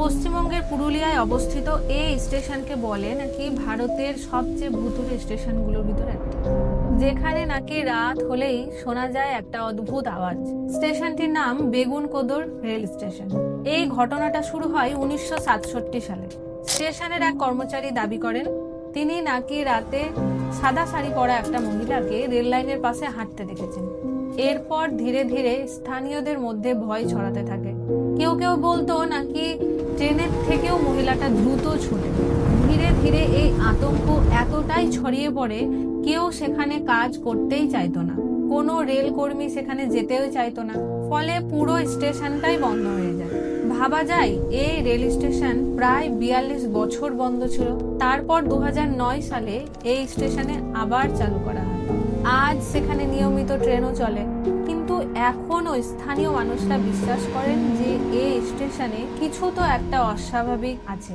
পশ্চিমবঙ্গের পুরুলিয়ায় অবস্থিত এই স্টেশনকে বলে নাকি ভারতের সবচেয়ে ভুতুড়ে স্টেশনগুলোর ভিতরে একটা, যেখানে নাকি রাত হলেই শোনা যায় একটা অদ্ভুত আওয়াজ। স্টেশনটির নাম বেগুনকোদর রেল স্টেশন। এই ঘটনাটা শুরু হয় 1967 সালে। স্টেশনের এক কর্মচারী দাবি করেন তিনি নাকি রাতে সাদা শাড়ি পরা একটা মহিলাকে রেল লাইনের পাশে হাঁটতে দেখেছেন। এরপর ধীরে ধীরে স্থানীয়দের মধ্যে ভয় ছড়াতে থাকে। কেউ কেউ বলতো নাকি ট্রেনের থেকেও মহিলাটা দ্রুত ছোটে। ধীরে ধীরে এই আতঙ্ক এতটাই ছড়িয়ে পড়ে, কেউ সেখানে কাজ করতেই চাইতো না, কোনো রেল কর্মী সেখানে যেতেও চাইতো না। ফলে পুরো স্টেশনটাই বন্ধ হয়ে যায়। ভাবা যায় এই রেল স্টেশন প্রায় 42 বছর বন্ধ ছিল। তারপর 2009 সালে এই স্টেশনে আবার চালু করা হয়। আজ সেখানে নিয়মিত ট্রেনও চলে, কিন্তু এখনো স্থানীয় মানুষরা বিশ্বাস করেন যে এই স্টেশনে কিছু তো একটা অস্বাভাবিক আছে।